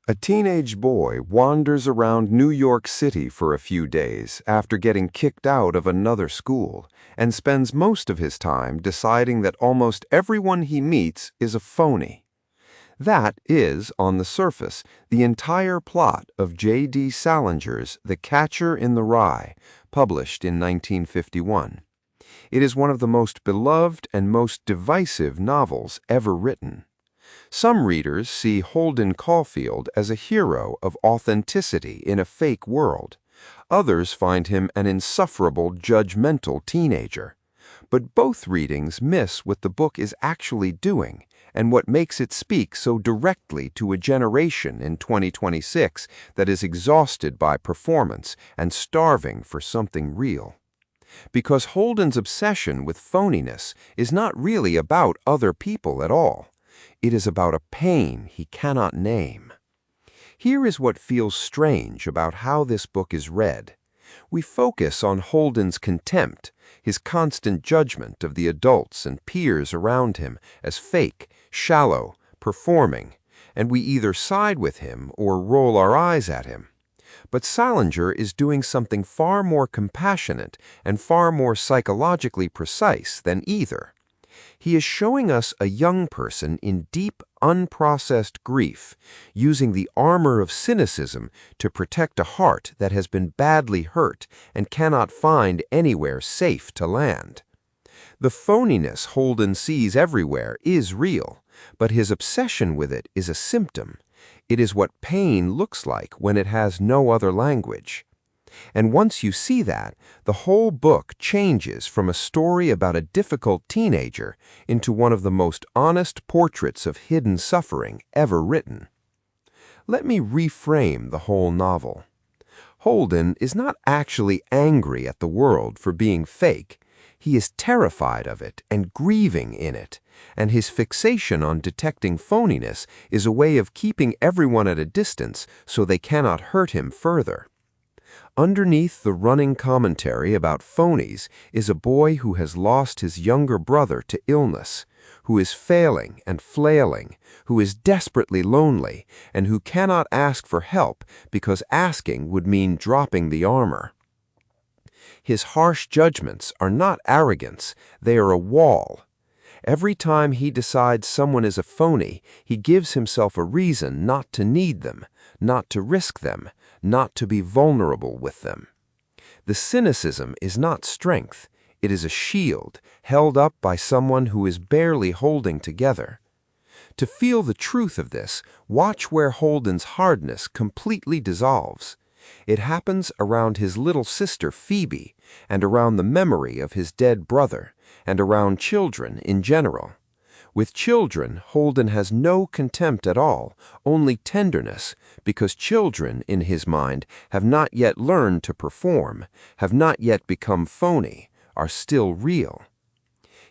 A teenage boy wanders around New York City for a few days after getting kicked out of another school and spends most of his time deciding that almost everyone he meets is a phony. That is, on the surface, the entire plot of J.D. Salinger's The Catcher in the Rye, published in 1951. It is one of the most beloved and most divisive novels ever written. Some readers see Holden Caulfield as a hero of authenticity in a fake world. Others find him an insufferable, judgmental teenager. But both readings miss what the book is actually doing and what makes it speak so directly to a generation in 2026 that is exhausted by performance and starving for something real. Because Holden's obsession with phoniness is not really about other people at all. It is about a pain he cannot name. Here is what feels strange about how this book is read. We focus on Holden's contempt, his constant judgment of the adults and peers around him as fake, shallow, performing, and we either side with him or roll our eyes at him. But Salinger is doing something far more compassionate and far more psychologically precise than either. He is showing us a young person in deep, unprocessed grief, using the armor of cynicism to protect a heart that has been badly hurt and cannot find anywhere safe to land. The phoniness Holden sees everywhere is real, but his obsession with it is a symptom. It is what pain looks like when it has no other language. And once you see that, the whole book changes from a story about a difficult teenager into one of the most honest portraits of hidden suffering ever written. Let me reframe the whole novel. Holden is not actually angry at the world for being fake. He is terrified of it and grieving in it, and his fixation on detecting phoniness is a way of keeping everyone at a distance so they cannot hurt him further. Underneath the running commentary about phonies is a boy who has lost his younger brother to illness, who is failing and flailing, who is desperately lonely, and who cannot ask for help because asking would mean dropping the armor. His harsh judgments are not arrogance, they are a wall. Every time he decides someone is a phony, he gives himself a reason not to need them, not to risk them, not to be vulnerable with them. The cynicism is not strength, it is a shield held up by someone who is barely holding together. To feel the truth of this, watch where Holden's hardness completely dissolves. It happens around his little sister Phoebe, and around the memory of his dead brother, and around children in general. With children, Holden has no contempt at all, only tenderness, because children, in his mind, have not yet learned to perform, have not yet become phony, are still real.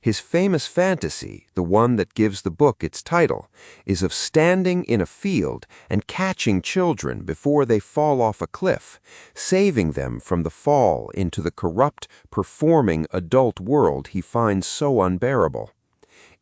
His famous fantasy, the one that gives the book its title, is of standing in a field and catching children before they fall off a cliff, saving them from the fall into the corrupt, performing adult world he finds so unbearable.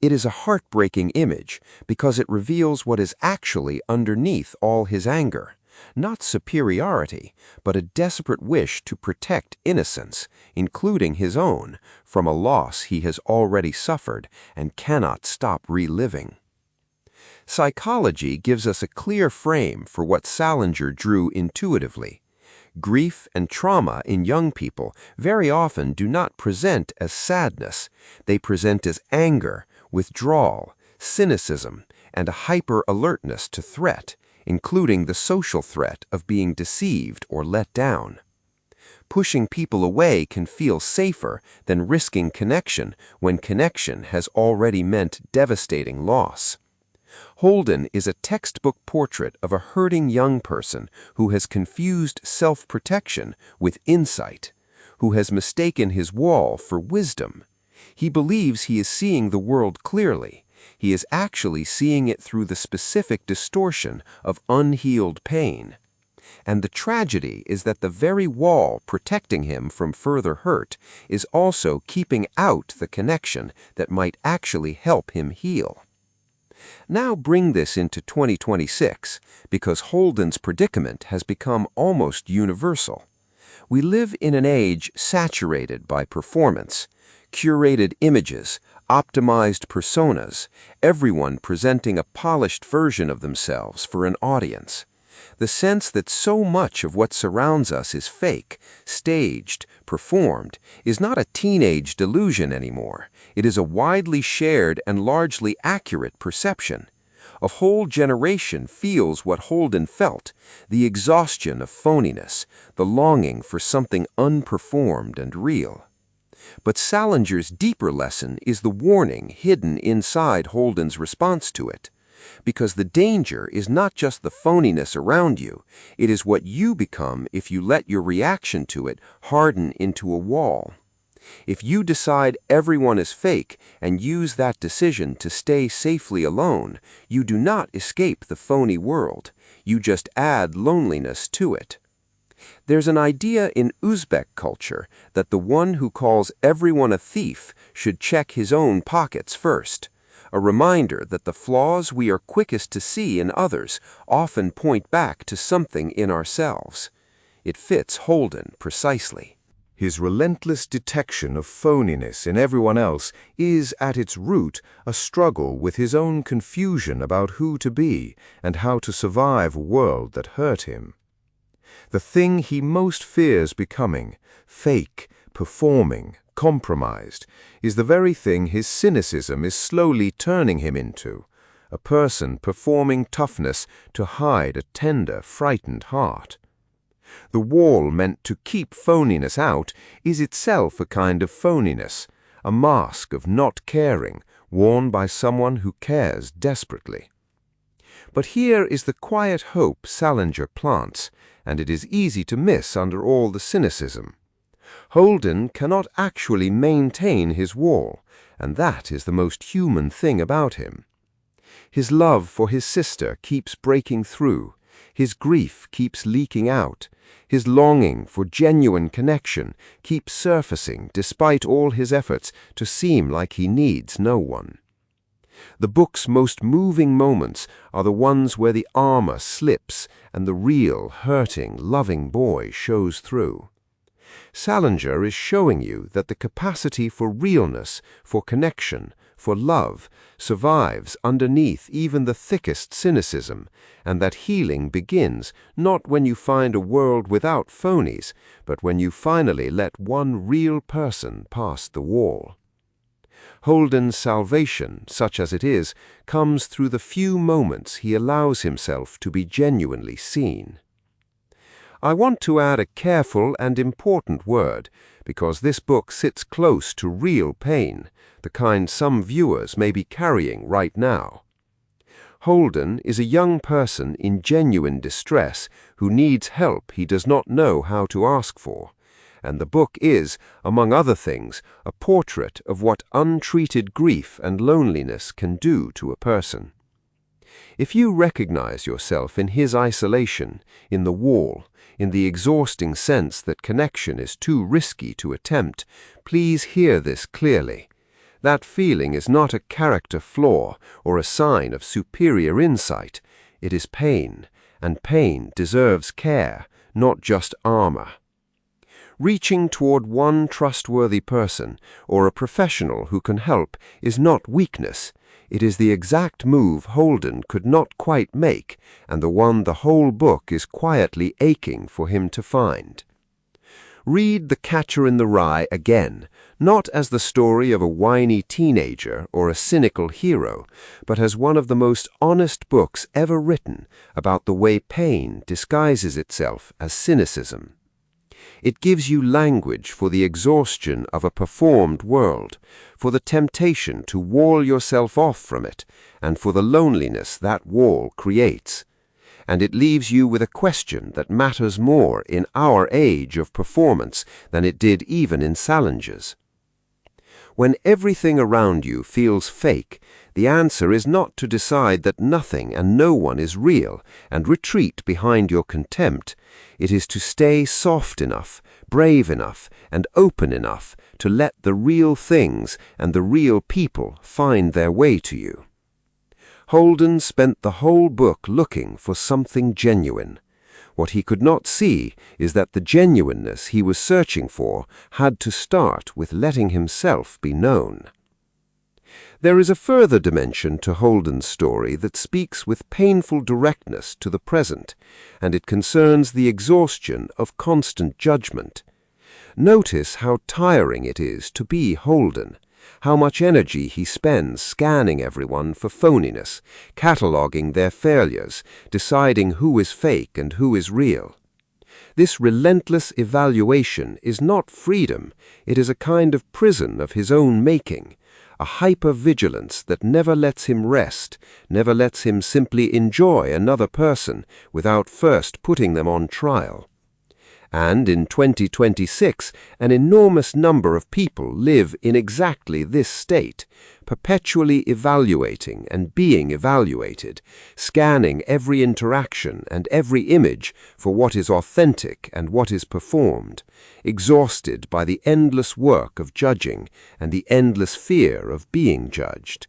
It is a heartbreaking image because it reveals what is actually underneath all his anger. Not superiority, but a desperate wish to protect innocence, including his own, from a loss he has already suffered and cannot stop reliving. Psychology gives us a clear frame for what Salinger drew intuitively. Grief and trauma in young people very often do not present as sadness. They present as anger, withdrawal, cynicism, and a hyper-alertness to threat, including the social threat of being deceived or let down. Pushing people away can feel safer than risking connection when connection has already meant devastating loss. Holden is a textbook portrait of a hurting young person who has confused self-protection with insight, who has mistaken his wall for wisdom. He believes he is seeing the world clearly. He is actually seeing it through the specific distortion of unhealed pain. And the tragedy is that the very wall protecting him from further hurt is also keeping out the connection that might actually help him heal. Now bring this into 2026, because Holden's predicament has become almost universal. We live in an age saturated by performance, curated images, optimized personas, everyone presenting a polished version of themselves for an audience. The sense that so much of what surrounds us is fake, staged, performed, is not a teenage delusion anymore. It is a widely shared and largely accurate perception. A whole generation feels what Holden felt, the exhaustion of phoniness, the longing for something unperformed and real. But Salinger's deeper lesson is the warning hidden inside Holden's response to it. Because the danger is not just the phoniness around you, it is what you become if you let your reaction to it harden into a wall. If you decide everyone is fake and use that decision to stay safely alone, you do not escape the phony world. You just add loneliness to it. There's an idea in Uzbek culture that the one who calls everyone a thief should check his own pockets first. A reminder that the flaws we are quickest to see in others often point back to something in ourselves. It fits Holden precisely. His relentless detection of phoniness in everyone else is, at its root, a struggle with his own confusion about who to be and how to survive a world that hurt him. The thing he most fears becoming, fake, performing, compromised, is the very thing his cynicism is slowly turning him into, a person performing toughness to hide a tender, frightened heart. The wall meant to keep phoniness out is itself a kind of phoniness, a mask of not caring worn by someone who cares desperately. But here is the quiet hope Salinger plants, and it is easy to miss under all the cynicism. Holden cannot actually maintain his wall, and that is the most human thing about him. His love for his sister keeps breaking through, his grief keeps leaking out, his longing for genuine connection keeps surfacing despite all his efforts to seem like he needs no one. The book's most moving moments are the ones where the armor slips and the real, hurting, loving boy shows through. Salinger is showing you that the capacity for realness, for connection, for love, survives underneath even the thickest cynicism, and that healing begins not when you find a world without phonies, but when you finally let one real person pass the wall. Holden's salvation, such as it is, comes through the few moments he allows himself to be genuinely seen. I want to add a careful and important word, because this book sits close to real pain, the kind some viewers may be carrying right now. Holden is a young person in genuine distress who needs help he does not know how to ask for, and the book is, among other things, a portrait of what untreated grief and loneliness can do to a person. If you recognize yourself in his isolation, in the wall, in the exhausting sense that connection is too risky to attempt, please hear this clearly. That feeling is not a character flaw or a sign of superior insight. It is pain, and pain deserves care, not just armor. Reaching toward one trustworthy person or a professional who can help is not weakness. It is the exact move Holden could not quite make, and the one the whole book is quietly aching for him to find. Read The Catcher in the Rye again, not as the story of a whiny teenager or a cynical hero, but as one of the most honest books ever written about the way pain disguises itself as cynicism. It gives you language for the exhaustion of a performed world, for the temptation to wall yourself off from it, and for the loneliness that wall creates. And it leaves you with a question that matters more in our age of performance than it did even in Salinger's. When everything around you feels fake, the answer is not to decide that nothing and no one is real and retreat behind your contempt. It is to stay soft enough, brave enough, and open enough to let the real things and the real people find their way to you. Holden spent the whole book looking for something genuine. What he could not see is that the genuineness he was searching for had to start with letting himself be known. There is a further dimension to Holden's story that speaks with painful directness to the present, and it concerns the exhaustion of constant judgment. Notice how tiring it is to be Holden, how much energy he spends scanning everyone for phoniness, cataloguing their failures, deciding who is fake and who is real. This relentless evaluation is not freedom, it is a kind of prison of his own making, a hyper-vigilance that never lets him rest, never lets him simply enjoy another person without first putting them on trial. And in 2026, an enormous number of people live in exactly this state, perpetually evaluating and being evaluated, scanning every interaction and every image for what is authentic and what is performed, exhausted by the endless work of judging and the endless fear of being judged.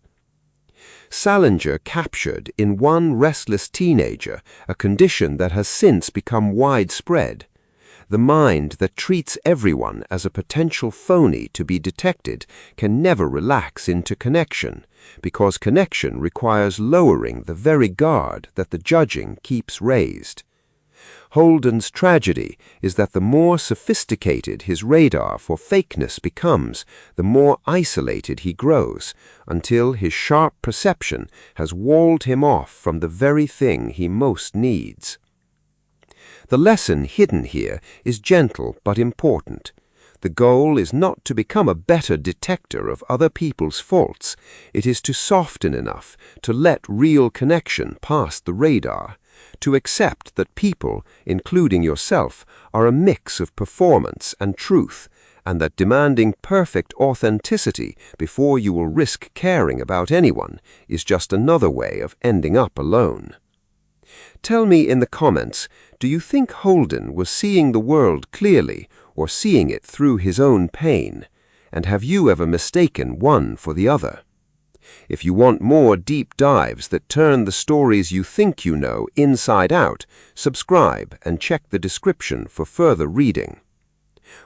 Salinger captured in one restless teenager a condition that has since become widespread. The mind that treats everyone as a potential phony to be detected can never relax into connection, because connection requires lowering the very guard that the judging keeps raised. Holden's tragedy is that the more sophisticated his radar for fakeness becomes, the more isolated he grows, until his sharp perception has walled him off from the very thing he most needs. The lesson hidden here is gentle but important. The goal is not to become a better detector of other people's faults. It is to soften enough to let real connection pass the radar, to accept that people, including yourself, are a mix of performance and truth, and that demanding perfect authenticity before you will risk caring about anyone is just another way of ending up alone. Tell me in the comments, do you think Holden was seeing the world clearly or seeing it through his own pain? And have you ever mistaken one for the other? If you want more deep dives that turn the stories you think you know inside out, subscribe and check the description for further reading.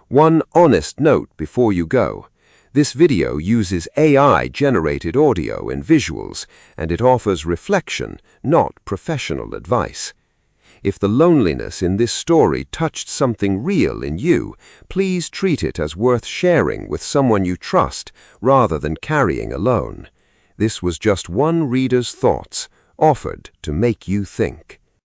One honest note before you go. This video uses AI-generated audio and visuals, and it offers reflection, not professional advice. If the loneliness in this story touched something real in you, please treat it as worth sharing with someone you trust rather than carrying alone. This was just one reader's thoughts, offered to make you think.